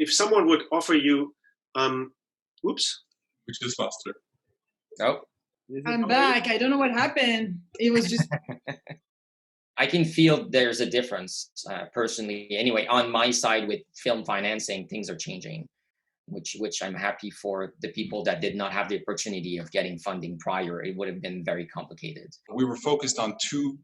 if someone would offer you, oops. Which is faster. Oh. I'm back. I don't know what happened. It was just... I can feel there's a difference personally. Anyway, on my side with film financing, things are changing, which I'm happy for the people that did not have the opportunity of getting funding prior. It would have been very complicated. We were focused on two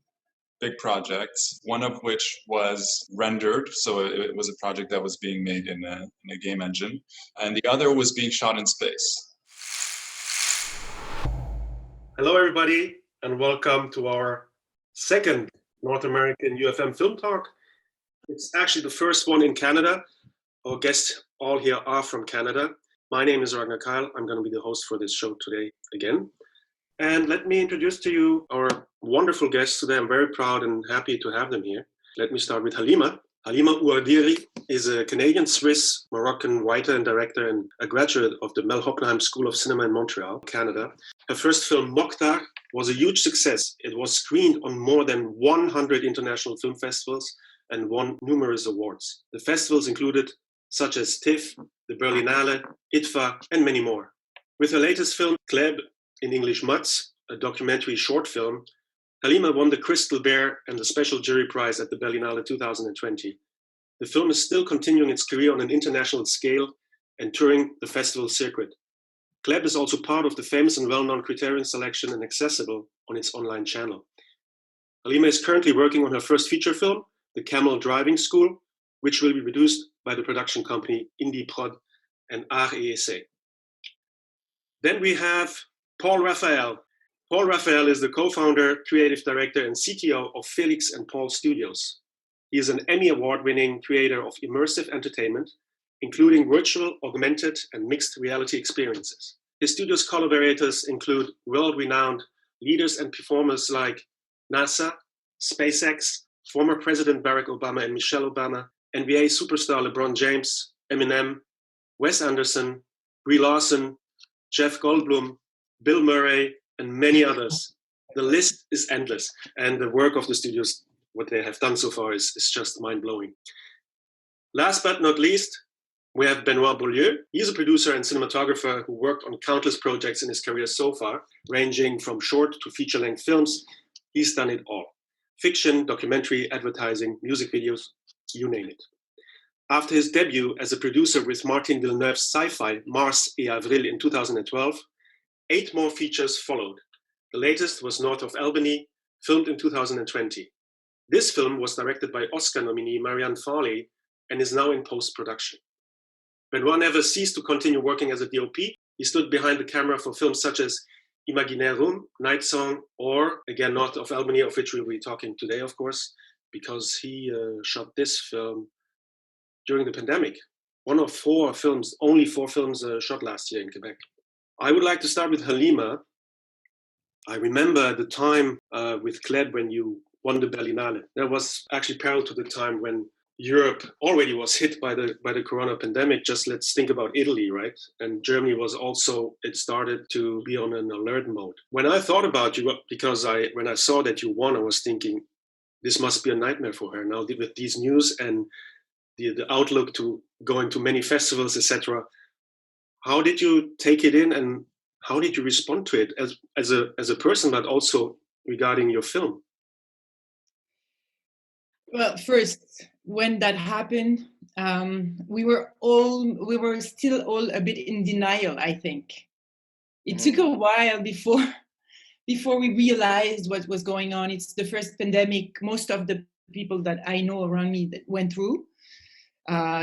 big projects, one of which was rendered, so it was a project that was being made in a game engine, and the other was being shot in space. Hello, everybody, and welcome to our second North American UFM Film Talk. It's actually the first one in Canada. Our guests all here are from Canada. My name is Ragnar Keil. I'm going to be the host for this show today again. And let me introduce to you our wonderful guests today. I'm very proud and happy to have them here. Let me start with Halima. Halima Ouardiri is a Canadian-Swiss Moroccan writer and director and a graduate of the Mel Hoppenheim School of Cinema in Montreal, Canada. Her first film, Mokhtar, was a huge success. It was screened on more than 100 international film festivals and won numerous awards. The festivals included such as TIFF, the Berlinale, ITFA, and many more. With her latest film, Kleb, in English Mutz, a documentary short film, Halima won the Crystal Bear and the Special Jury Prize at the Berlinale 2020. The film is still continuing its career on an international scale and touring the festival circuit. Kleb is also part of the famous and well-known Criterion selection and accessible on its online channel. Halima is currently working on her first feature film, The Camel Driving School, which will be produced by the production company Indie Prod and Art et Essai. Then we have Paul Raphael. Paul Raphael is the co-founder, creative director, and CTO of Félix and Paul Studios. He is an Emmy Award-winning creator of immersive entertainment, including virtual, augmented, and mixed reality experiences. His studio's collaborators include world-renowned leaders and performers like NASA, SpaceX, former President Barack Obama and Michelle Obama, NBA superstar LeBron James, Eminem, Wes Anderson, Brie Larson, Jeff Goldblum, Bill Murray, and many others. The list is endless, and the work of the studios, what they have done so far, is just mind-blowing. Last but not least, we have Benoit Beaulieu. He's a producer and cinematographer who worked on countless projects in his career so far, ranging from short to feature-length films. He's done it all. Fiction, documentary, advertising, music videos, you name it. After his debut as a producer with Martin Villeneuve's sci-fi Mars et Avril in 2012, 8 more features followed. The latest was North of Albany, filmed in 2020. This film was directed by Oscar nominee Marianne Farley and is now in post-production. Benoit never ceased to continue working as a DOP. He stood behind the camera for films such as Imaginarum, Night Song, or again North of Albany, of which we'll be talking today, of course, because he shot this film during the pandemic. One of 4 films, only 4 films shot last year in Quebec. I would like to start with Halima. I remember the time with Kleb when you won the Berlinale. That was actually parallel to the time when Europe already was hit by the corona pandemic. Just let's think about Italy, right? And Germany was also, it started to be on an alert mode. When I thought about you, because when I saw that you won, I was thinking, this must be a nightmare for her now with these news and the outlook to going to many festivals, etc. How did you take it in, and how did you respond to it as a person, but also regarding your film? Well, first, when that happened, we were still all a bit in denial, I think. It took a while before we realized what was going on. It's the first pandemic most of the people that I know around me that went through.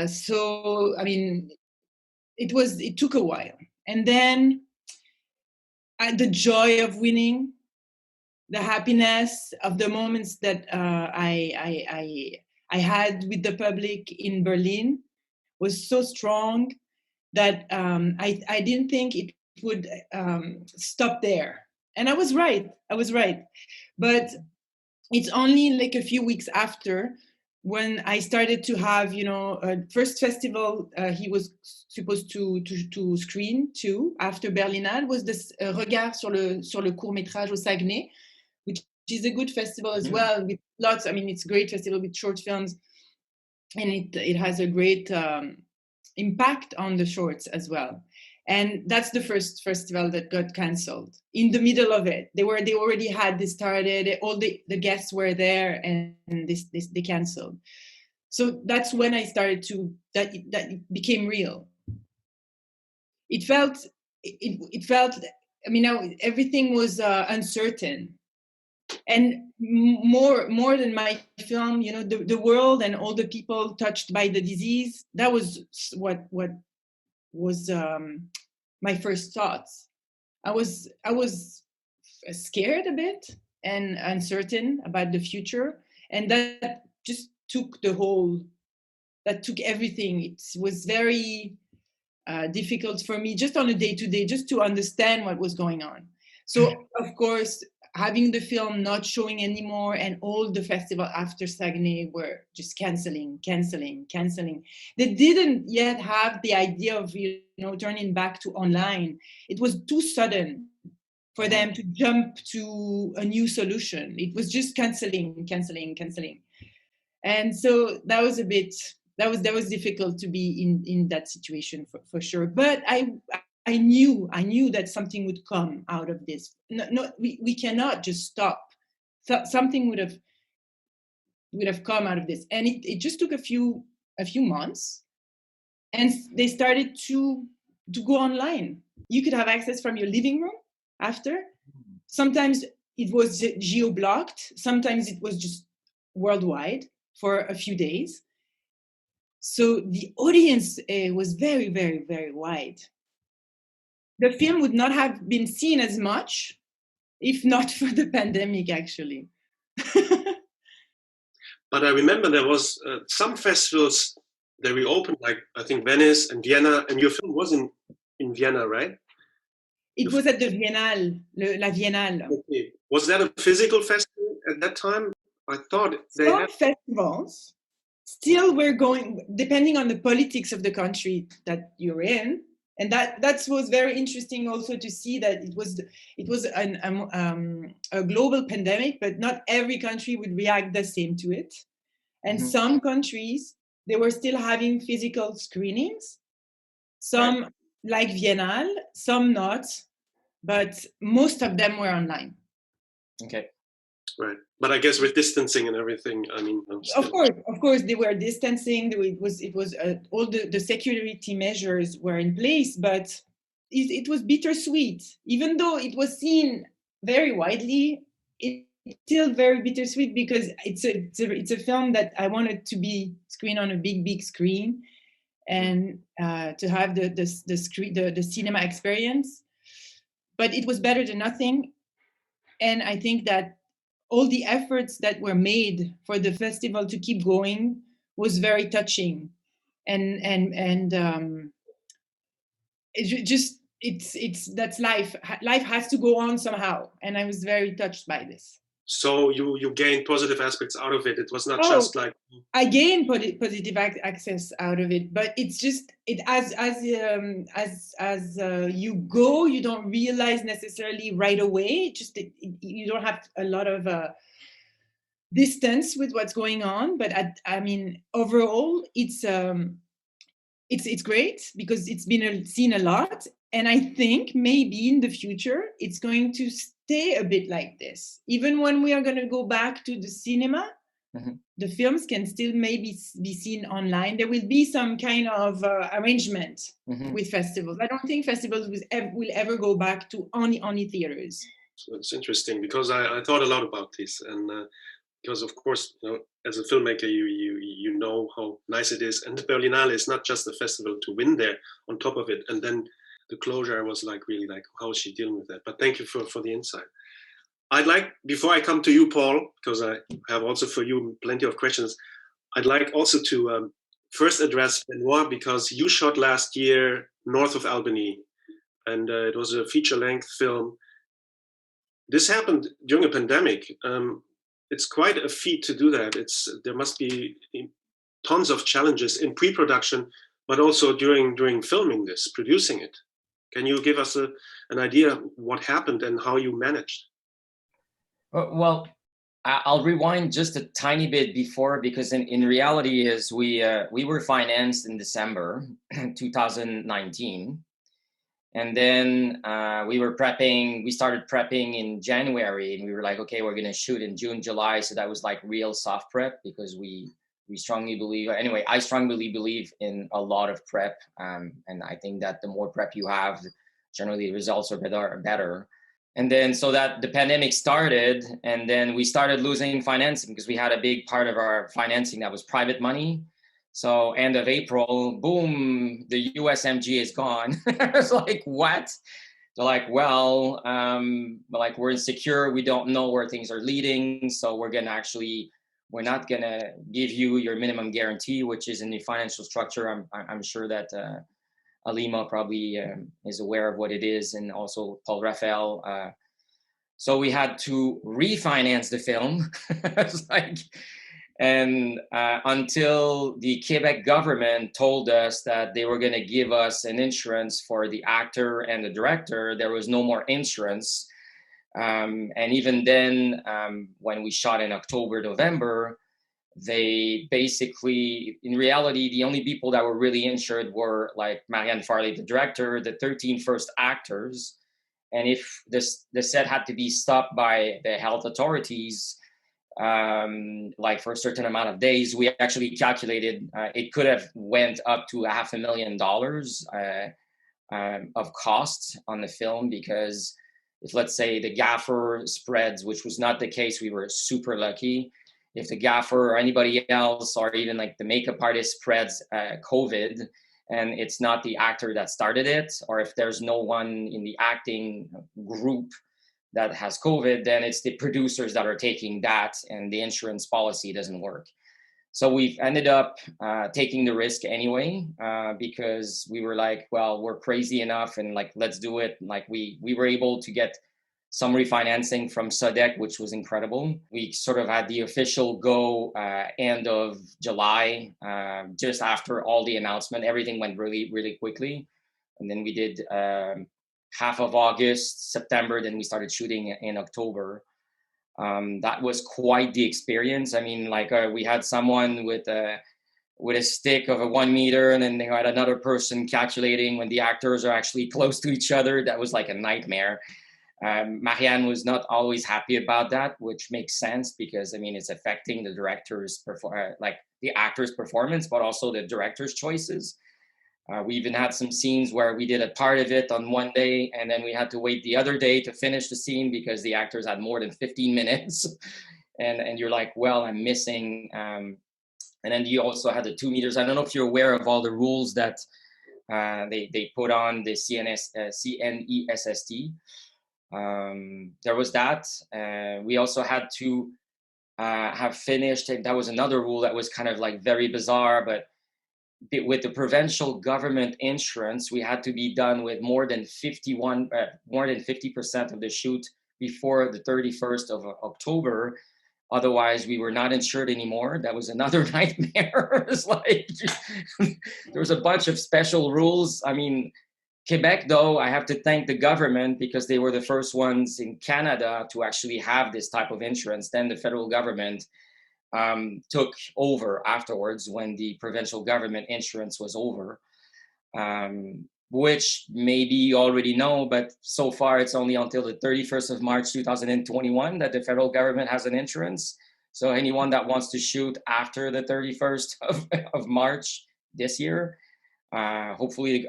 So, I mean, it took a while. And then the joy of winning, the happiness of the moments that I had with the public in Berlin was so strong that I didn't think it would stop there. And I was right. But it's only like a few weeks after when I started to have, first festival he was supposed to screen too after Berlinale was this Regard sur le court-métrage au Saguenay, which is a good festival as well with lots. I mean, it's a great festival with short films, and it has a great impact on the shorts as well. And that's the first festival that got cancelled. In the middle of it, they already had this started. All the guests were there, and they cancelled. So that's when I started to that it became real. It felt. I mean, everything was uncertain, and more than my film, you know, the world and all the people touched by the disease. That was what was my first thoughts. I was scared a bit and uncertain about the future, and that just took everything. It was very difficult for me just on a day-to-day, just to understand what was going on. So of course, having the film not showing anymore, and all the festival after Saguenay were just canceling. They didn't yet have the idea of, you know, turning back to online. It was too sudden for them to jump to a new solution. It was just canceling. And so that was that was difficult to be in that situation for sure. But I knew that something would come out of this. No, we cannot just stop. Something would have come out of this, and it just took a few months, and they started to go online. You could have access from your living room after. Sometimes it was geo-blocked. Sometimes it was just worldwide for a few days. So the audience was very, very, very wide. The film would not have been seen as much if not for the pandemic, actually. But I remember there was some festivals that reopened, like I think Venice and Vienna, and your film was in Vienna, right? It was at the Biennale, La Biennale. Okay. Was that a physical festival at that time? I thought some festivals still were going, depending on the politics of the country that you're in. And that was very interesting also to see that it was a global pandemic, but not every country would react the same to it. And some countries, they were still having physical screenings. Some, like Biennale, some not, but most of them were online. Okay. Right. But I guess with distancing and everything, I mean, of course, they were distancing. It was all the security measures were in place, but it was bittersweet. Even though it was seen very widely, it's still very bittersweet because it's a film that I wanted to be screened on a big screen, and to have the cinema experience. But it was better than nothing, and I think that all the efforts that were made for the festival to keep going was very touching, and that's life. Life has to go on somehow, and I was very touched by this. So you gained positive aspects out of it. It was not just like I gained positive access out of it, but it's just as you go, you don't realize necessarily right away. You don't have a lot of distance with what's going on. But I mean, overall, it's great because it's been seen a lot, and I think maybe in the future it's going to stay a bit like this. Even when we are going to go back to the cinema, the films can still maybe be seen online. There will be some kind of arrangement with festivals. I don't think festivals will ever go back to only theaters. So it's interesting because I thought a lot about this, and because of course, you know, as a filmmaker, you know how nice it is, and the Berlinale is not just a festival to win there. On top of it, and then the closure, I was like, really like, how is she dealing with that? But thank you for the insight. I'd like, before I come to you, Paul, because I have also for you plenty of questions, I'd like also to first address Benoit, because you shot last year north of Albany, and it was a feature-length film. This happened during a pandemic. It's quite a feat to do that. There must be tons of challenges in pre-production, but also during filming this, producing it. Can you give us an idea of what happened and how you managed? Well, I'll rewind just a tiny bit before, because in reality is we were financed in December 2019. And then we started prepping in January, and we were like, okay, we're going to shoot in June, July. So that was like real soft prep, because we strongly believe, anyway, I strongly believe in a lot of prep. And I think that the more prep you have, generally the results are better. And then so that the pandemic started, and then we started losing financing because we had a big part of our financing that was private money. So end of April, boom, the USMG is gone. It's like, what? They're like, well, like we're insecure. We don't know where things are leading. So we're not gonna give you your minimum guarantee, which is in the financial structure. I'm sure that Halima probably is aware of what it is, and also Paul Raphael. So we had to refinance the film. It's like, and until the Quebec government told us that they were going to give us an insurance for the actor and the director, there was no more insurance. And even then, when we shot in October, November, they basically, in reality, the only people that were really insured were like Marianne Farley, the director, the 13 first actors. And if the set had to be stopped by the health authorities, like for a certain amount of days, we actually calculated it could have went up to $500,000 of costs on the film, because if, let's say, the gaffer spreads, which was not the case, we were super lucky. If the gaffer or anybody else, or even like the makeup artist, spreads COVID, and it's not the actor that started it, or if there's no one in the acting group that has COVID, then it's the producers that are taking that, and the insurance policy doesn't work. So we've ended up taking the risk anyway, because we were like, well, we're crazy enough, and like, let's do it. Like we were able to get some refinancing from SODEC, which was incredible. We sort of had the official go end of July, just after all the announcement. Everything went really, really quickly. And then we did half of August, September, then we started shooting in October. That was quite the experience. I mean, like we had someone with a stick of a 1 meter, and then they had another person calculating when the actors are actually close to each other. That was like a nightmare. Marianne was not always happy about that, which makes sense, because I mean, it's affecting the director's like the actor's performance, but also the director's choices. We even had some scenes where we did a part of it on one day, and then we had to wait the other day to finish the scene because the actors had more than 15 minutes. And you're like, well, I'm missing. And then you also had the 2 meters. I don't know if you're aware of all the rules that they put on the CNESST. There was that. We also had to have finished, and that was another rule that was kind of like very bizarre, but with the provincial government insurance, we had to be done with more than 50% of the shoot before the 31st of October. Otherwise, we were not insured anymore. That was another nightmare. It's like there was a bunch of special rules. I mean, Quebec, though, I have to thank the government, because they were the first ones in Canada to actually have this type of insurance. Then the federal government took over afterwards when the provincial government insurance was over, which maybe you already know, but so far it's only until the 31st of March 2021 that the federal government has an insurance. So anyone that wants to shoot after the 31st of March this year, hopefully,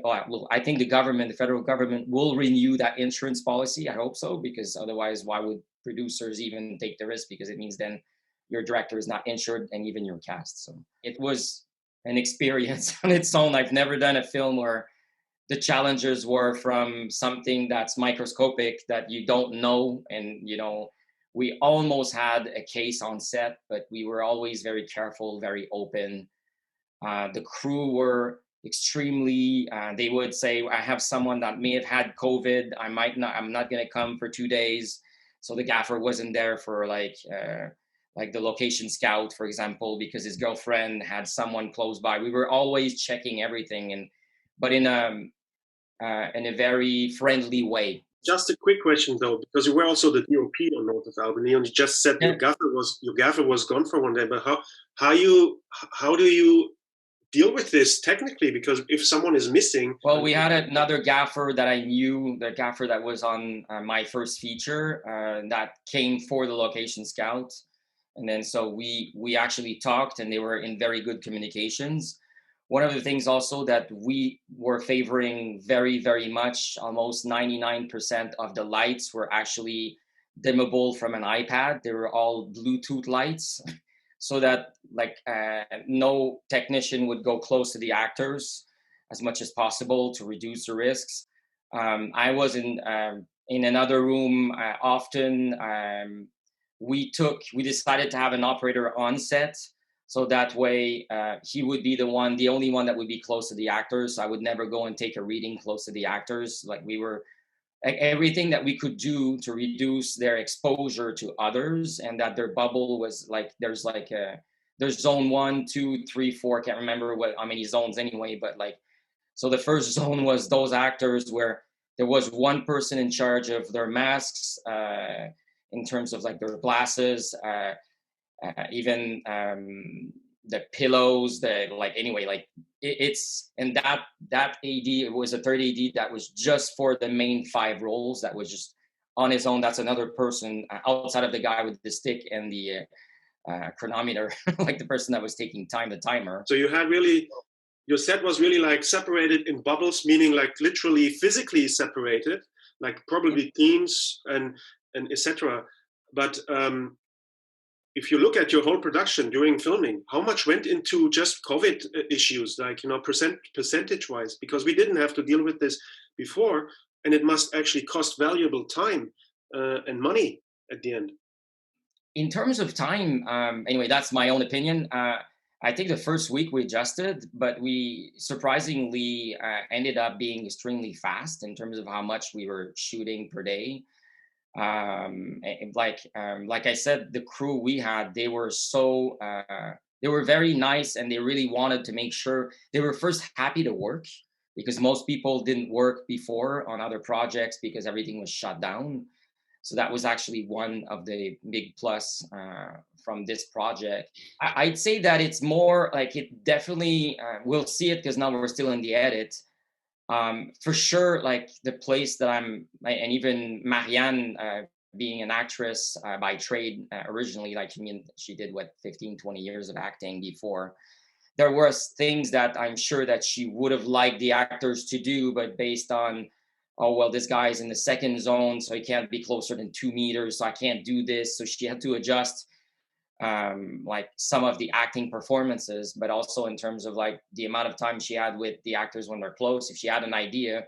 I think the federal government will renew that insurance policy. I hope so, because otherwise, why would producers even take the risk? Because it means then your director is not insured, and even your cast. So it was an experience on its own. I've never done a film where the challenges were from something that's microscopic that you don't know. And, you know, we almost had a case on set, but we were always very careful, very open. The crew were extremely, they would say, I have someone that may have had COVID. I'm not going to come for 2 days. So the gaffer wasn't there for like the location scout, for example, because his girlfriend had someone close by. We were always checking everything, but in a very friendly way. Just a quick question though, because you were also the DOP on North of Albany, and you just said your gaffer was gone for one day. But how do you deal with this technically? Because if someone is missing, well, we had another gaffer that I knew, the gaffer that was on my first feature that came for the location scout, and then so we actually talked, and they were in very good communications. One of the things also that we were favoring very, very much, almost 99% of the lights were actually dimmable from an iPad. They were all Bluetooth lights, so that like no technician would go close to the actors as much as possible to reduce the risks. I was in another room often. We decided to have an operator on set, so that way he would be the only one that would be close to the actors. I would never go and take a reading close to the actors. Like we were, everything that we could do to reduce their exposure to others, and that their bubble was like, there's zone 1, 2, 3, 4, can't remember how many zones anyway, but like, so the first zone was those actors where there was one person in charge of their masks, in terms of like their glasses, even the pillows, and that AD, it was a third AD that was just for the main 5 roles, that was just on his own. That's another person outside of the guy with the stick and the chronometer, like the person that was taking the timer. So you had really, your set was really like separated in bubbles, meaning like literally physically separated, like probably teams and etc. But if you look at your whole production during filming, how much went into just COVID issues, like, percentage wise? Because we didn't have to deal with this before, and it must actually cost valuable time and money at the end. In terms of time, anyway, that's my own opinion. I think the first week we adjusted, but we surprisingly ended up being extremely fast in terms of how much we were shooting per day. Like I said, the crew we had, they were they were very nice, and they really wanted to make sure they were first happy to work, because most people didn't work before on other projects because everything was shut down. So that was actually one of the big plus from this project. I'd say that it's more like, it definitely, we'll see it because now we're still in the edit. For sure, like the place that and even Marianne, being an actress by trade originally, like she did 15, 20 years of acting before. There was things that I'm sure that she would have liked the actors to do, but based on, oh, well, this guy's in the second zone, so he can't be closer than 2 meters, so I can't do this. So she had to adjust like some of the acting performances, but also in terms of like the amount of time she had with the actors when they're close. If she had an idea,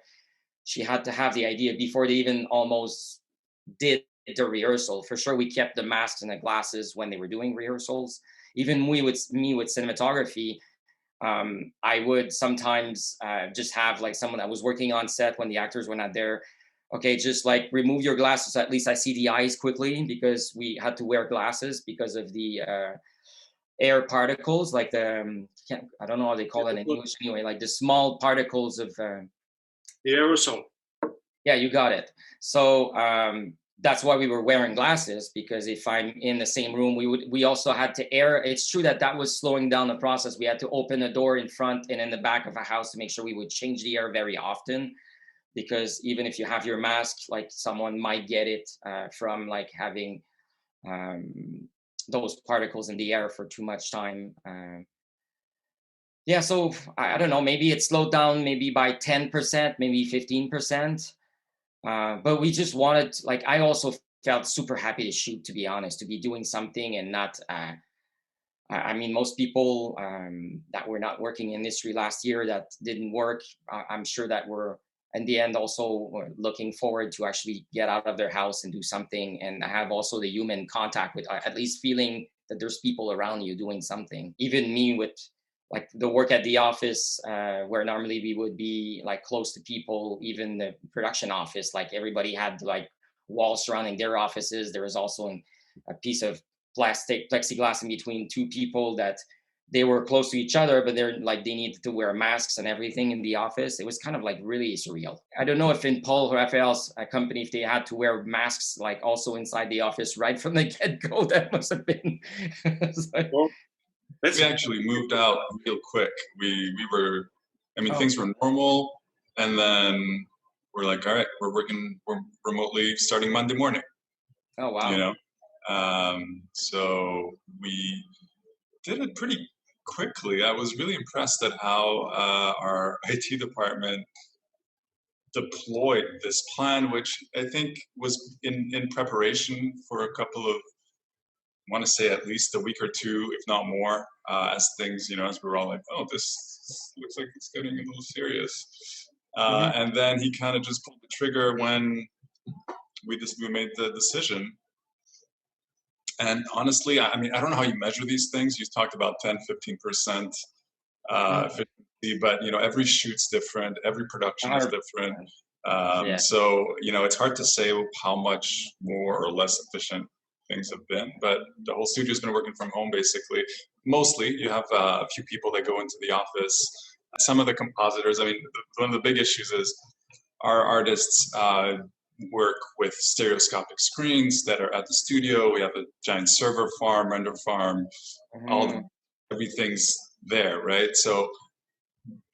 she had to have the idea before they even almost did the rehearsal. For sure, we kept the masks and the glasses when they were doing rehearsals. Even me with cinematography, I would sometimes just have like someone that was working on set when the actors were not there. Okay, just like remove your glasses so at least I see the eyes quickly, because we had to wear glasses because of the air particles, like the, I don't know how they call it in English anyway, like the small particles of the aerosol. Yeah, you got it. So that's why we were wearing glasses, because if I'm in the same room, we also had to air. It's true that was slowing down the process. We had to open a door in front and in the back of a house to make sure we would change the air very often, because even if you have your mask, like someone might get it from like having those particles in the air for too much time. Yeah, so I don't know, maybe it slowed down maybe by 10%, maybe 15%. But we just wanted, like, I also felt super happy to shoot, to be honest, to be doing something and not, I mean, most people that were not working in industry last year that didn't work, I'm sure that were in the end also looking forward to actually get out of their house and do something, and have also the human contact with at least feeling that there's people around you doing something. Even me with like the work at the office, where normally we would be like close to people, even the production office, like everybody had like walls surrounding their offices. There was also a piece of plastic plexiglass in between two people that they were close to each other, but they're like, they needed to wear masks and everything in the office. It was kind of like really surreal. I don't know if in Paul Raphael's company, if they had to wear masks, like also inside the office right from the get-go. That must have been. Well, we actually moved out real quick. We were, I mean, things were normal, and then we're like, all right, we're remotely starting Monday morning. Oh, wow. You know, so we did it pretty quickly. I was really impressed at how our IT department deployed this plan, which I think was in preparation for a couple of, I want to say at least a week or two, if not more, as things, you know, as we were all like, oh, this looks like it's getting a little serious. And then he kind of just pulled the trigger when we made the decision. And honestly, I mean, I don't know how you measure these things. You talked about 10, 15% efficiency, but you know, every shoot's different, every production is different. So, you know, it's hard to say how much more or less efficient things have been, but the whole studio's been working from home basically. Mostly, you have a few people that go into the office. Some of the compositors, I mean, one of the big issues is our artists work with stereoscopic screens that are at the studio. We have a giant server farm, render farm, everything's there, right? So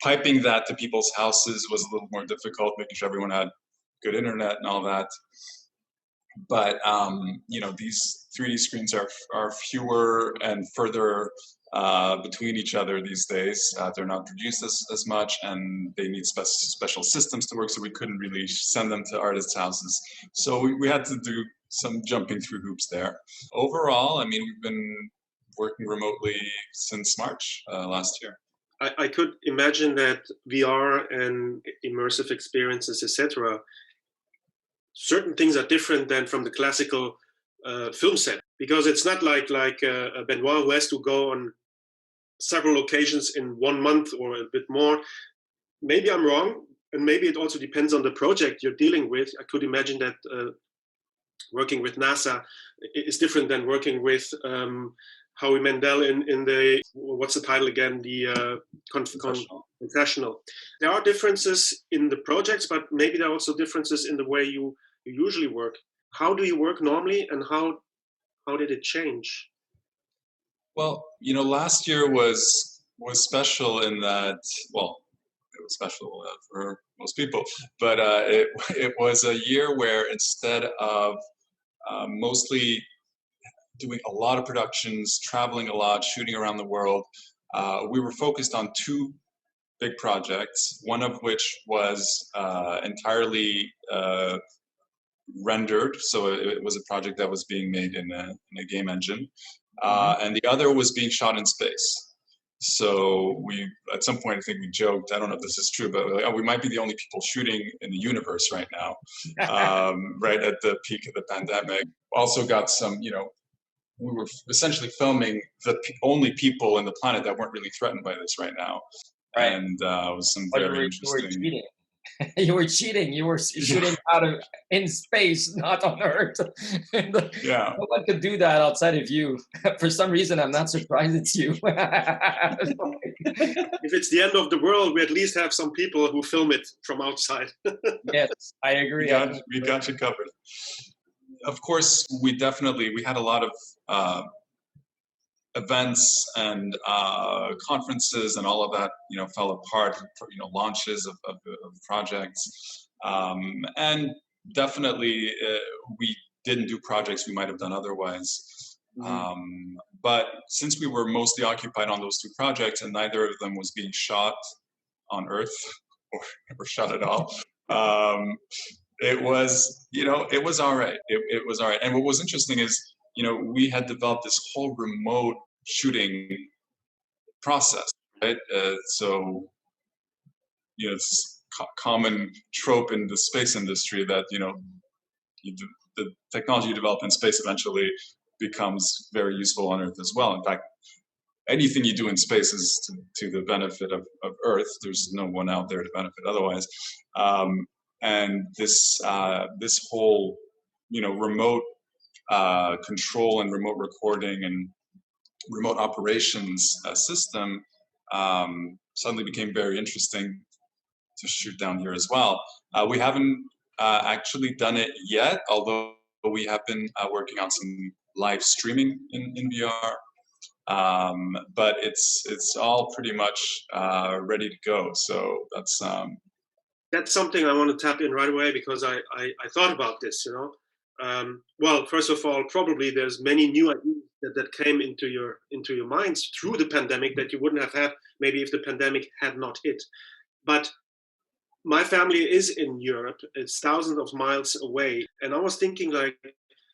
piping that to people's houses was a little more difficult, making sure everyone had good internet and all that. But you know, these 3D screens are fewer and further between each other these days. They're not produced as much, and they need special systems to work, so we couldn't really send them to artists' houses. So we had to do some jumping through hoops there. Overall, I mean, we've been working remotely since March last year. I could imagine that VR and immersive experiences, etc., certain things are different than from the classical film set, because it's not like Benoit, who has to go on several locations in 1 month or a bit more. Maybe I'm wrong, and maybe it also depends on the project you're dealing with. I could imagine that working with NASA is different than working with Howie Mandel in the, what's the title again? The Confessional. There are differences in the projects, but maybe there are also differences in the way you usually work. How do you work normally, and how did it change? Well, you know, last year was special in that, well, it was special for most people, but it was a year where instead of mostly doing a lot of productions, traveling a lot, shooting around the world, we were focused on 2 big projects, one of which was entirely rendered, so it was a project that was being made in a game engine, and the other was being shot in space. So we, at some point, I think we joked, I don't know if this is true, but like, oh, we might be the only people shooting in the universe right now, right at the peak of the pandemic. Also got some, you know, we were essentially filming the only people in the planet that weren't really threatened by this right now. Right. And it was some very interesting. You were cheating. You were shooting out of in space, not on Earth. Yeah. No one could do that outside of you. For some reason, I'm not surprised it's you. If it's the end of the world, we at least have some people who film it from outside. Yes, I agree. We got you covered. Of course, we had a lot of events and conferences and all of that, you know, fell apart, you know, launches of projects. And definitely we didn't do projects we might have done otherwise. But since we were mostly occupied on those 2 projects and neither of them was being shot on Earth or shot at all, it was, you know, it was all right. It was all right. And what was interesting is, you know, we had developed this whole remote shooting process, right? So, you know, it's common trope in the space industry that, you know, the technology you develop in space eventually becomes very useful on Earth as well. In fact, anything you do in space is to the benefit of Earth. There's no one out there to benefit otherwise. And this whole, you know, remote control and remote recording and remote operations system suddenly became very interesting to shoot down here as well. We haven't actually done it yet, although we have been working on some live streaming in VR. But it's all pretty much ready to go. So that's something I want to tap in right away, because I thought about this, well, first of all, probably there's many new ideas that came into your minds through the pandemic that you wouldn't have had maybe if the pandemic had not hit. But my family is in Europe. It's thousands of miles away. And I was thinking, like,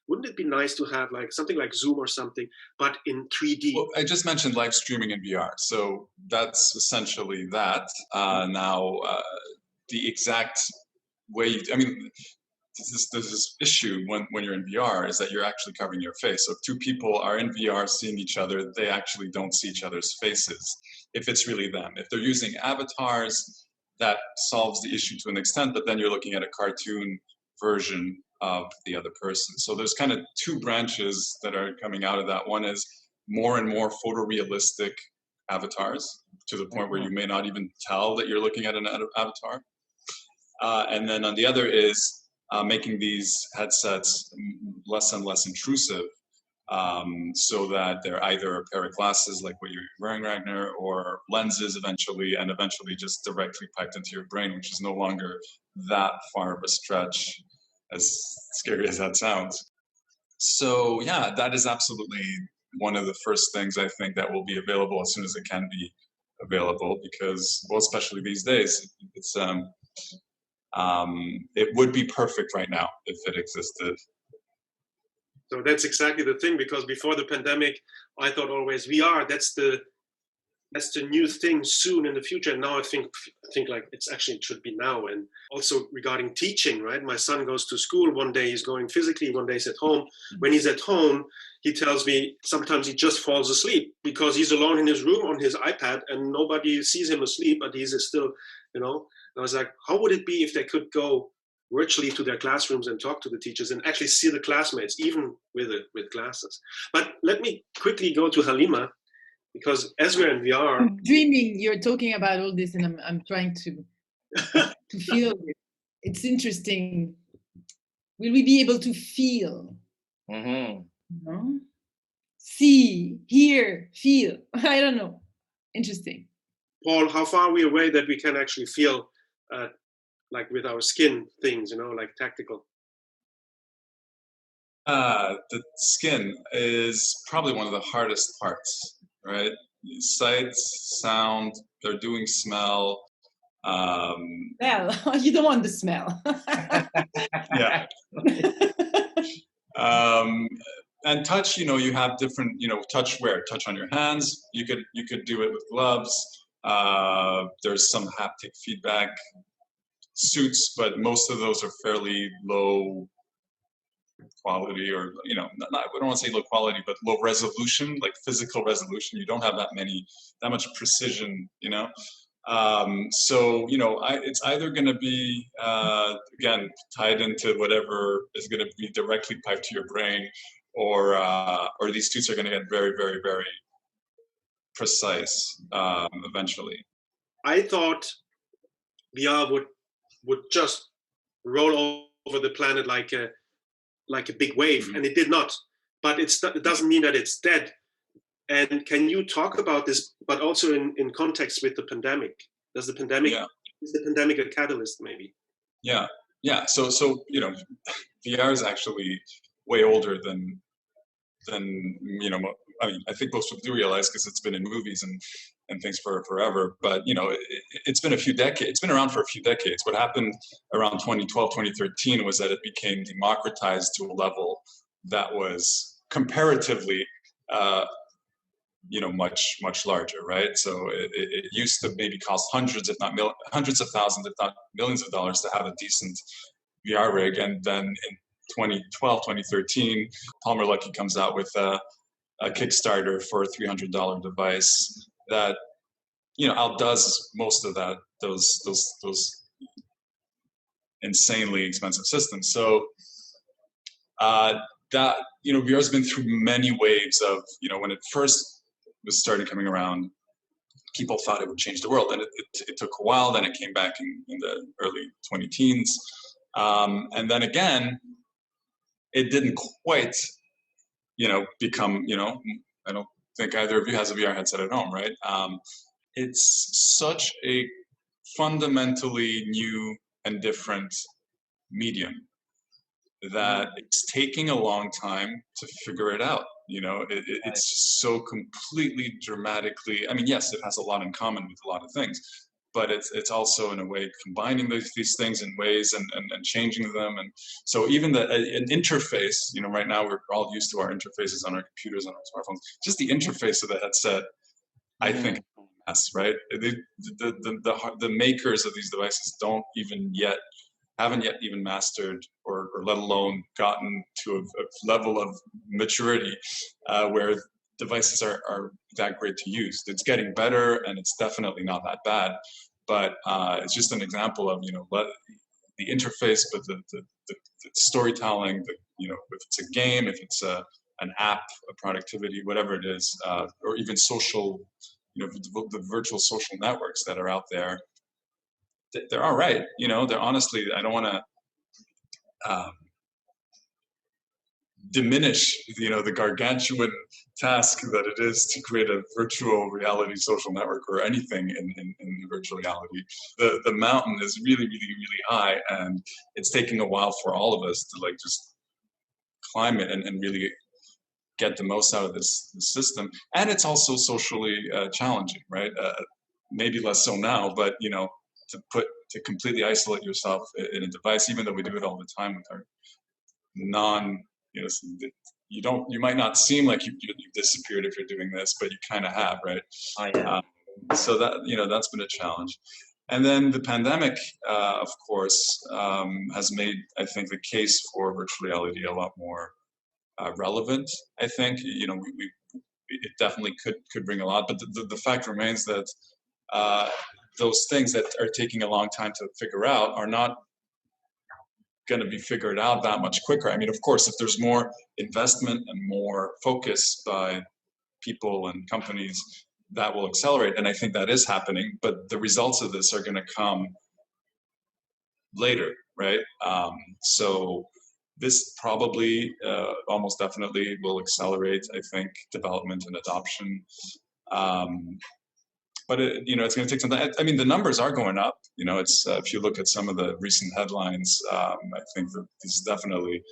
wouldn't it be nice to have like something like Zoom or something, but in 3D? Well, I just mentioned live streaming in VR. So that's essentially that. Now, the exact way, this issue when you're in VR is that you're actually covering your face. So if two people are in VR seeing each other, they actually don't see each other's faces, if it's really them. If they're using avatars, that solves the issue to an extent, but then you're looking at a cartoon version of the other person. So there's kind of two branches that are coming out of that. One is more and more photorealistic avatars, to the point where you may not even tell that you're looking at an avatar. And then on the other is making these headsets less and less intrusive, so that they're either a pair of glasses like what you're wearing, Ragnar, or lenses eventually, and eventually just directly piped into your brain, which is no longer that far of a stretch, as scary as that sounds. So yeah, that is absolutely one of the first things I think that will be available as soon as it can be available, because, well, especially these days, it's it would be perfect right now if it existed. So that's exactly the thing, because before the pandemic, I thought always VR, that's the new thing soon in the future. And now I think like it should be now. And also regarding teaching, right? My son goes to school. One day he's going physically, one day he's at home. When he's at home, he tells me sometimes he just falls asleep because he's alone in his room on his iPad and nobody sees him asleep, but he's still, And I was like, how would it be if they could go virtually to their classrooms and talk to the teachers and actually see the classmates, even with glasses? But let me quickly go to Halima, because as we're in VR, I'm dreaming. You're talking about all this, and I'm trying to feel it. It's interesting. Will we be able to feel? Mm-hmm. See, hear, feel. I don't know. Interesting. Paul, how far are we away that we can actually feel, like with our skin things, like tactical? The skin is probably one of the hardest parts, right? Sight, sound, they're doing smell. Well, you don't want the smell. Yeah. And touch, you have different, touch where? Touch on your hands. You could do it with gloves. There's some haptic feedback suits, but most of those are fairly low quality, or I don't want to say low quality, but low resolution, like physical resolution. You don't have that much precision, so it's either going to be again tied into whatever is going to be directly piped to your brain, or these suits are going to get very, very, very precise eventually. I thought VR would just roll over the planet like a big wave, and it did not. But it doesn't mean that it's dead. And can you talk about this, but also in context with the pandemic? Is the pandemic a catalyst, maybe? Yeah. So VR is actually way older than I think most people do realize, because it's been in movies and things for forever. But it's been a few decades. It's been around for a few decades. What happened around 2012, 2013 was that it became democratized to a level that was comparatively much larger, right? So it used to maybe cost hundreds of thousands, if not millions of dollars to have a decent VR rig. And then in 2012, 2013, Palmer Luckey comes out with a Kickstarter for a $300 device that outdoes most of those insanely expensive systems. So that VR's been through many waves of when it first was started coming around, people thought it would change the world, and it took a while. Then it came back in the early 2010s, and then again, it didn't quite, become, I don't think either of you has a VR headset at home, right? It's such a fundamentally new and different medium that it's taking a long time to figure it out. It's just so completely dramatically. I mean, yes, it has a lot in common with a lot of things, but it's also in a way combining these things in ways and changing them. And so even an interface, right now we're all used to our interfaces on our computers, on our smartphones. Just the interface of the headset, I think, mess, right? The makers of these devices haven't yet even mastered or let alone gotten to a level of maturity where devices are that great to use. It's getting better, and it's definitely not that bad, but it's just an example of the interface, but the storytelling, if it's a game, if it's an app, a productivity, whatever it is, or even social, the virtual social networks that are out there, they're all right. They're honestly, I don't want to diminish, the gargantuan task that it is to create a virtual reality social network or anything in virtual reality. The mountain is really, really, really high, and it's taking a while for all of us to just climb it and really get the most out of this system. And it's also socially challenging, right? Maybe less so now, but to completely isolate yourself in a device, even though we do it all the time with our you might not seem like you've disappeared if you're doing this, but you kind of have, right? So that, that's been a challenge. And then the pandemic, of course, has made, I think, the case for virtual reality a lot more relevant. I think, it definitely could bring a lot, but the fact remains that those things that are taking a long time to figure out are not going to be figured out that much quicker. I mean, of course, if there's more investment and more focus by people and companies, that will accelerate, and I think that is happening, but the results of this are going to come later, right? So this probably almost definitely will accelerate, I think, development and adoption. But it's going to take some time. I mean, the numbers are going up. It's if you look at some of the recent headlines, I think that this is definitely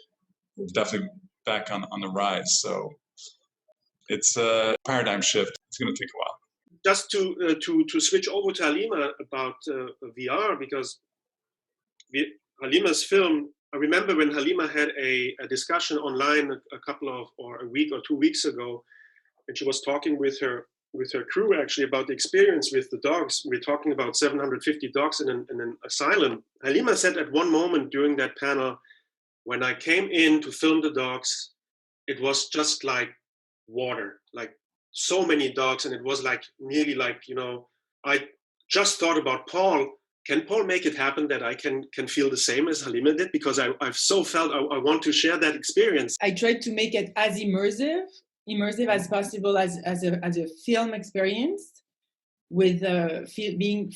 back on the rise. So it's a paradigm shift. It's going to take a while. Just to switch over to Halima about VR, because Halima's film. I remember when Halima had a discussion online a week or 2 weeks ago, and she was talking with her crew actually about the experience with the dogs. We're talking about 750 dogs in an asylum. Halima said at one moment during that panel, when I came in to film the dogs, it was just like water, like so many dogs, and it was nearly I just thought about Paul. Can Paul make it happen that I can feel the same as Halima did? Because I've so felt I want to share that experience. I tried to make it as immersive as possible as a film experience, with being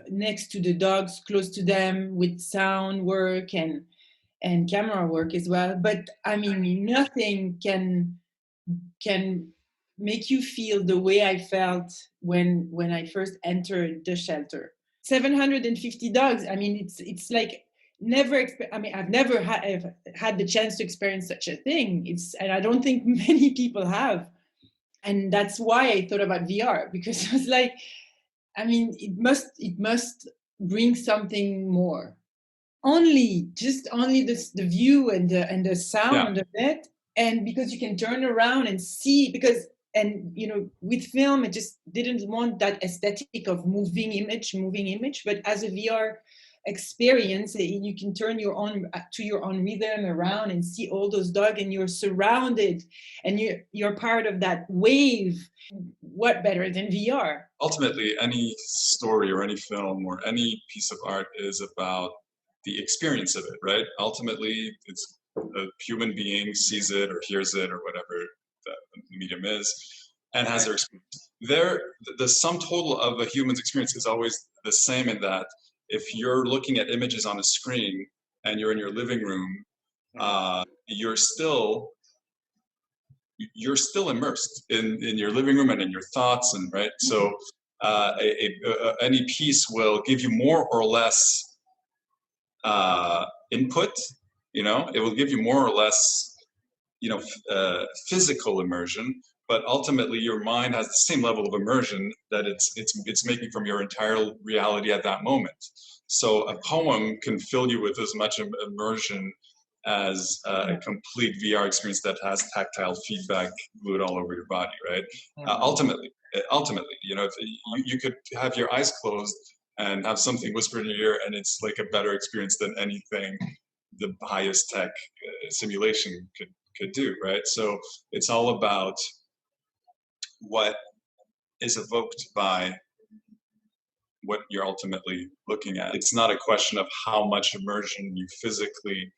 next to the dogs, close to them, with sound work and camera work as well. But I mean, nothing can make you feel the way I felt when I first entered the shelter. 750 dogs. I mean, it's like I've never had the chance to experience such a thing. And I don't think many people have. And that's why I thought about VR, because I was like, I mean, it must bring something more. Only the view and the sound of it, and because you can turn around and see, with film, I just didn't want that aesthetic of moving image, but as a VR experience, you can turn your own rhythm around and see all those dogs, and you're surrounded, and you're part of that wave. What better than VR? Ultimately, any story or any film or any piece of art is about the experience of it, right? Ultimately, it's a human being sees it or hears it or whatever the medium is, and has their experience. the sum total of a human's experience is always the same, in that if you're looking at images on a screen and you're in your living room, you're still immersed in your living room and in your thoughts, and right. So any piece will give you more or less input. It will give you more or less physical immersion, but ultimately your mind has the same level of immersion that it's making from your entire reality at that moment. So a poem can fill you with as much immersion as a complete VR experience that has tactile feedback glued all over your body, right? Ultimately, if you could have your eyes closed and have something whispered in your ear, and it's like a better experience than anything the highest tech simulation could do, right? So it's all about what is evoked by what you're ultimately looking at. It's not a question of how much immersion you physically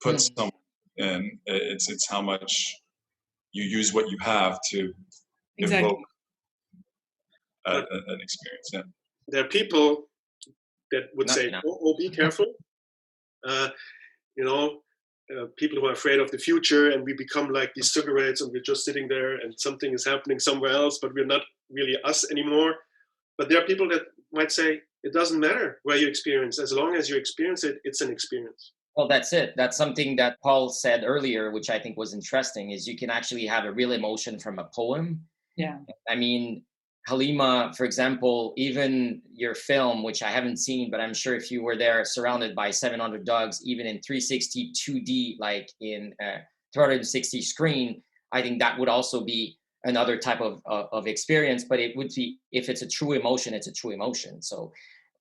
put someone in. It's how much you use what you have to evoke an experience. Yeah. There are people that would say, "Oh, be careful." People who are afraid of the future, and we become like these cigarettes, and we're just sitting there, and something is happening somewhere else, but we're not really us anymore. But there are people that might say it doesn't matter where you experience, as long as you experience it, it's an experience. Well, that's it. That's something that Paul said earlier, which I think was interesting, is you can actually have a real emotion from a poem. Yeah. I mean, Halima, for example, even your film, which I haven't seen, but I'm sure if you were there surrounded by 700 dogs, even in 360 2D, like in a 360 screen, I think that would also be another type of experience. But it would be, if it's a true emotion, it's a true emotion. So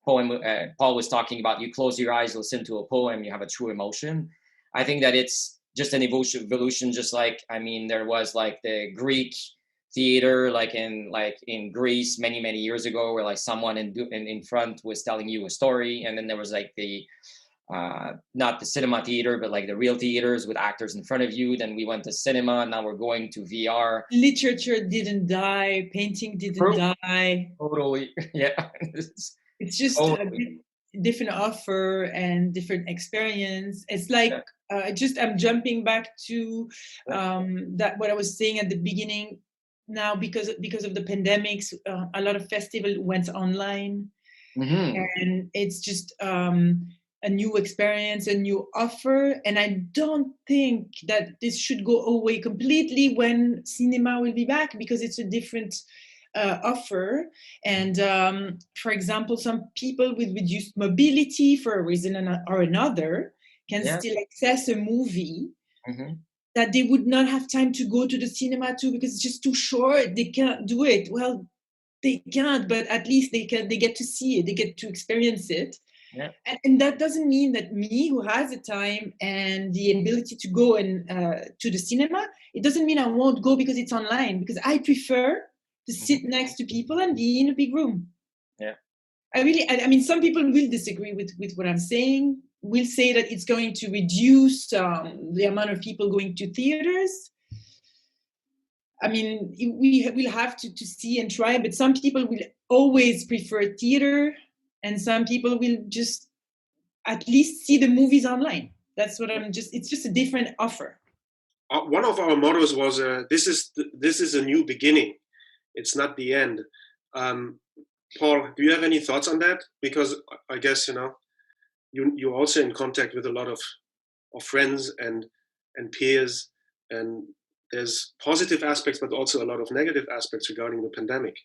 Paul was talking about, you close your eyes, listen to a poem, you have a true emotion. I think that it's just an evolution, just like, I mean, there was like the Greek theater, like in Greece many years ago, where like someone in front was telling you a story, and then there was like the not the cinema theater, but like the real theaters with actors in front of you. Then we went to cinema, and now we're going to VR. Literature didn't die, painting didn't die. Totally. Yeah. It's just totally a different offer and different experience. It's like I'm jumping back to that what I was saying at the beginning. Now, because of the pandemics, a lot of festivals went online, and it's just a new experience, a new offer. And I don't think that this should go away completely when cinema will be back, because it's a different offer. And for example, some people with reduced mobility for a reason or another can still access a movie that they would not have time to go to the cinema to, because it's just too short. They can't do it. Well, they can't, but at least they get to see it, they get to experience it. Yeah. And that doesn't mean that me, who has the time and the ability to go and to the cinema, it doesn't mean I won't go because it's online, because I prefer to sit next to people and be in a big room. Yeah. I mean, some people will disagree with what I'm saying, will say that it's going to reduce the amount of people going to theaters. I mean, we will have to see and try, but some people will always prefer theater, and some people will just at least see the movies online. That's what it's just a different offer. One of our mottos was, this is a new beginning. It's not the end. Paul, do you have any thoughts on that? Because I guess, you're also in contact with a lot of friends and peers, and there's positive aspects, but also a lot of negative aspects regarding the pandemic.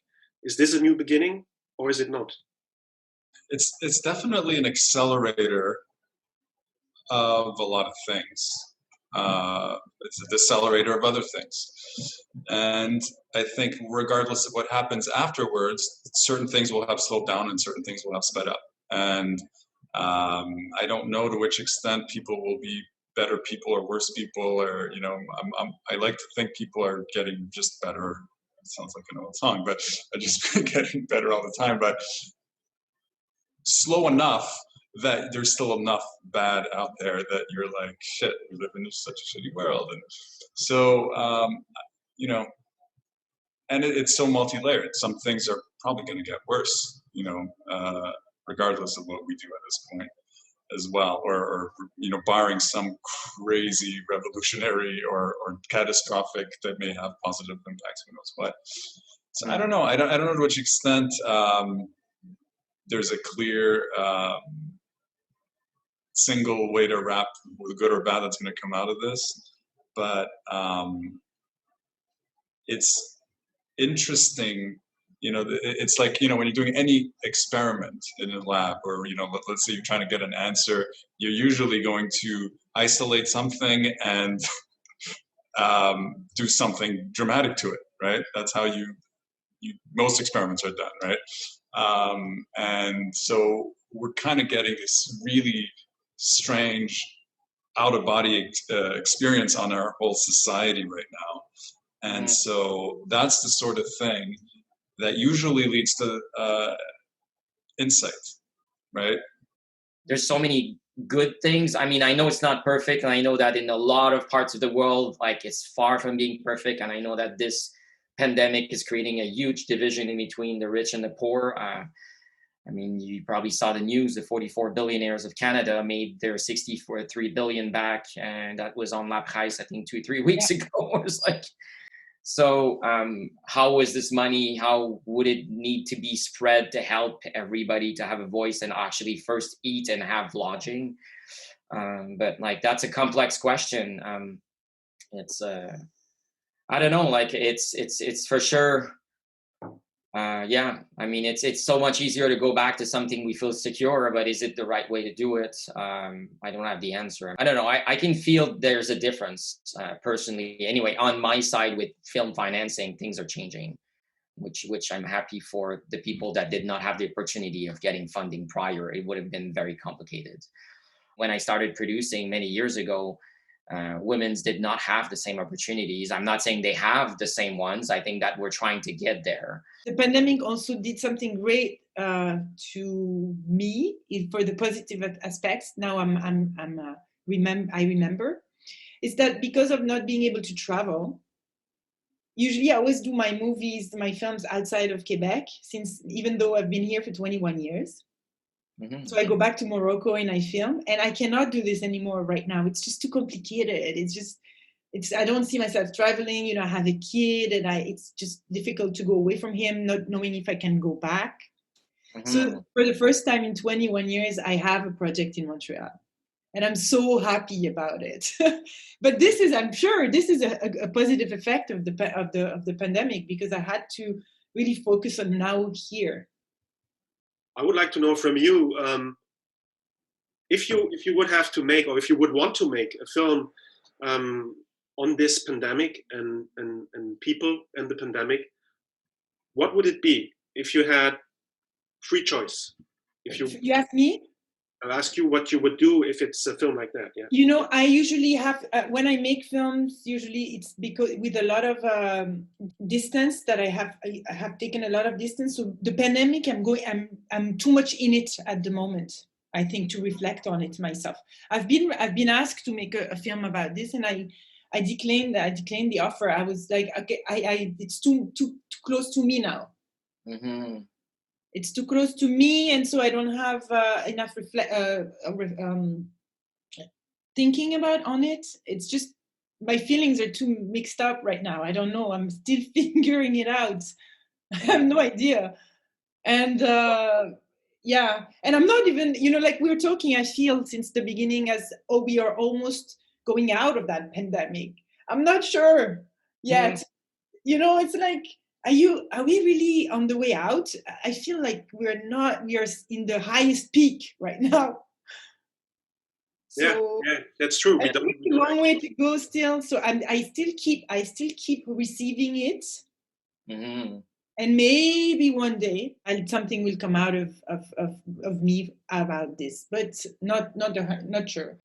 Is this a new beginning, or is it not? It's definitely an accelerator of a lot of things. It's a decelerator of other things. And I think regardless of what happens afterwards, certain things will have slowed down and certain things will have sped up. And I don't know to which extent people will be better people or worse people, or, I like to think people are getting just better. It sounds like an old song, but are just getting better all the time. But slow enough that there's still enough bad out there that you're like, shit, we live in such a shitty world. And so, it's so multi-layered. Some things are probably going to get worse, regardless of what we do at this point as well, or barring some crazy revolutionary or catastrophic that may have positive impacts, who knows what. So I don't know. I don't know to which extent there's a clear single way to wrap the good or bad that's going to come out of this, but it's interesting. It's like, when you're doing any experiment in a lab, or, let's say you're trying to get an answer, you're usually going to isolate something and do something dramatic to it, right? That's how most experiments are done, right? And so we're kind of getting this really strange out-of-body experience on our whole society right now. And so that's the sort of thing that usually leads to insight, right? There's so many good things. I mean, I know it's not perfect, and I know that in a lot of parts of the world, like, it's far from being perfect. And I know that this pandemic is creating a huge division in between the rich and the poor. I mean, you probably saw the news. The 44 billionaires of Canada made their 63 billion back, and that was on La Presse, I think 2-3 weeks ago. It was like, so how is this money? How would it need to be spread to help everybody to have a voice and actually first eat and have lodging? But like, that's a complex question. It's I don't know. Like, it's for sure. Yeah, I mean, it's so much easier to go back to something we feel secure, but is it the right way to do it? I don't have the answer. I don't know. I can feel there's a difference personally. Anyway, on my side with film financing, things are changing, which I'm happy for the people that did not have the opportunity of getting funding prior. It would have been very complicated. When I started producing many years ago, women's did not have the same opportunities. I'm not saying they have the same ones. I think that we're trying to get there. The pandemic also did something great to me for the positive aspects. Now I remember is that because of not being able to travel, usually I always do my movies, my films outside of Quebec, even though I've been here for 21 years. Mm-hmm. So I go back to Morocco and I film, and I cannot do this anymore right now. It's just too complicated. I don't see myself traveling. I have a kid, and it's just difficult to go away from him, not knowing if I can go back. Mm-hmm. So for the first time in 21 years, I have a project in Montreal, and I'm so happy about it. But I'm sure this is a positive effect of the pandemic, because I had to really focus on now here. I would like to know from you, if you would have to make, or if you would want to make a film on this pandemic and people and the pandemic, what would it be if you had free choice? If you ask me? I'll ask you what you would do if it's a film like that. Yeah. I usually have when I make films. Usually, it's because with a lot of distance that I have taken a lot of distance. So the pandemic, I'm too much in it at the moment. I think to reflect on it myself. I've been asked to make a film about this, and I declined the offer. I was like, okay, it's too close to me now. Mm-hmm. It's too close to me, and so I don't have enough thinking about on it. It's just my feelings are too mixed up right now. I don't know. I'm still figuring it out. I have no idea. And and I'm not even, like we were talking, I feel since the beginning we are almost going out of that pandemic. I'm not sure yet. Mm-hmm. It's like, are we really on the way out? I feel like we're not. We are in the highest peak right now. So, yeah, that's true. It's a long way to go still. So I still keep receiving it. Mm-hmm. And maybe one day something will come out of me about this, but not sure.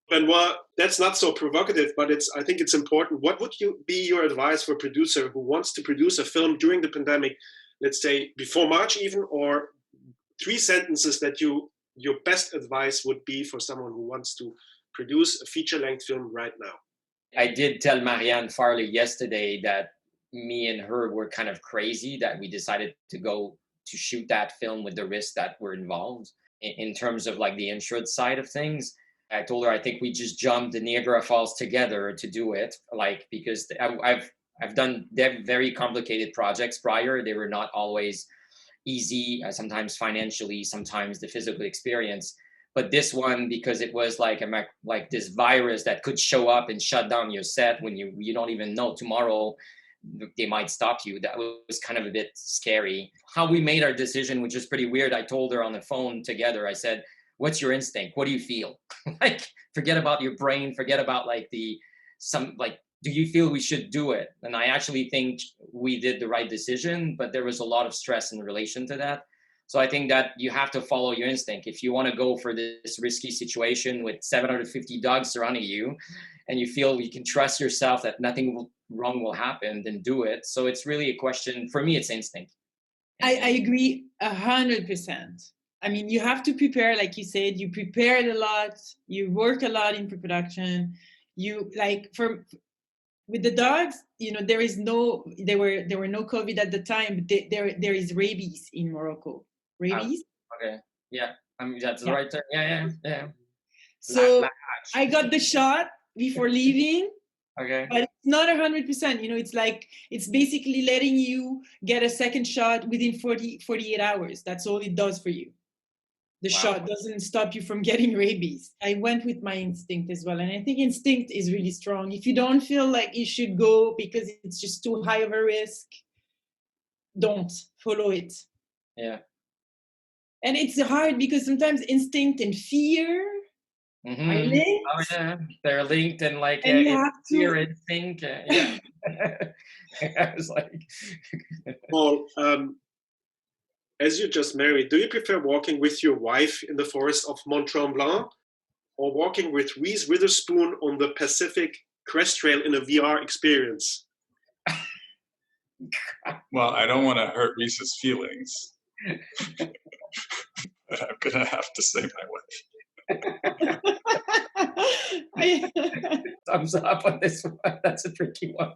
Benoit, that's not so provocative, but I think it's important. What would be your advice for a producer who wants to produce a film during the pandemic, let's say before March even, or 3 sentences that your best advice would be for someone who wants to produce a feature-length film right now? I did tell Marianne Farley yesterday that me and her were kind of crazy that we decided to go to shoot that film with the risks that were involved in terms of like the insurance side of things. I told her I think we just jumped the Niagara Falls together to do it, like because I've done very complicated projects prior. They were not always easy, sometimes financially, sometimes the physical experience. But this one, because it was like this virus that could show up and shut down your set when you don't even know tomorrow they might stop you. That was kind of a bit scary. How we made our decision, which is pretty weird. I told her on the phone together, I said, what's your instinct? What do you feel? Like, forget about your brain, forget about like do you feel we should do it? And I actually think we did the right decision, but there was a lot of stress in relation to that. So I think that you have to follow your instinct. If you want to go for this risky situation with 750 dogs surrounding you, and you feel you can trust yourself that nothing wrong will happen, then do it. So it's really a question, for me, it's instinct. I agree 100%. I mean, you have to prepare, like you said, you prepared a lot, you work a lot in pre-production. You with the dogs, there were no COVID at the time, but there is rabies in Morocco. Rabies. Okay. Yeah. I mean, that's the right term. Yeah. So I got the shot before leaving. Okay. But it's not 100%. It's basically letting you get a second shot within 48 hours. That's all it does for you. The shot doesn't stop you from getting rabies. I went with my instinct as well. And I think instinct is really strong. If you don't feel like you should go because it's just too high of a risk, don't follow it. Yeah. And it's hard because sometimes instinct and fear are linked. Oh yeah, they're linked and like and you have fear instinct. Yeah. I was like, Paul, as you just married, do you prefer walking with your wife in the forest of Mont Tremblant or walking with Reese Witherspoon on the Pacific Crest Trail in a VR experience? Well, I don't want to hurt Reese's feelings, but I'm going to have to say my wife. Thumbs up on this one. That's a tricky one.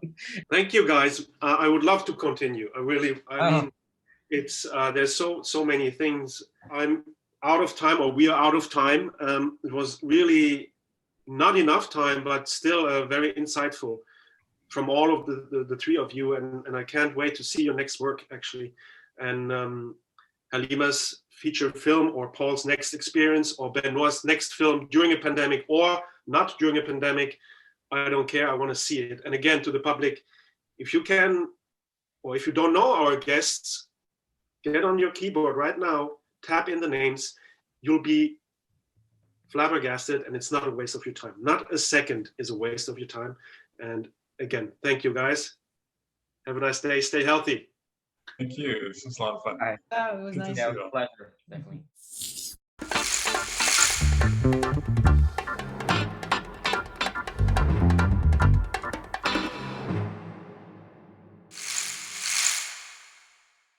Thank you, guys. I would love to continue. I mean, it's there's so many things. I'm out of time, or we are out of time. It was really not enough time, but still very insightful from all of the three of you, and I can't wait to see your next work, actually. And Halima's feature film, or Paul's next experience, or Benoit's next film during a pandemic or not during a pandemic. I don't care. I want to see it. And again, to the public, if you can, or if you don't know our guests, get on your keyboard right now, tap in the names. You'll be flabbergasted, and it's not a waste of your time. Not a second is a waste of your time. And again, thank you, guys. Have a nice day. Stay healthy. Thank you. This was a lot of fun. It was nice. Yeah, it was a pleasure, definitely.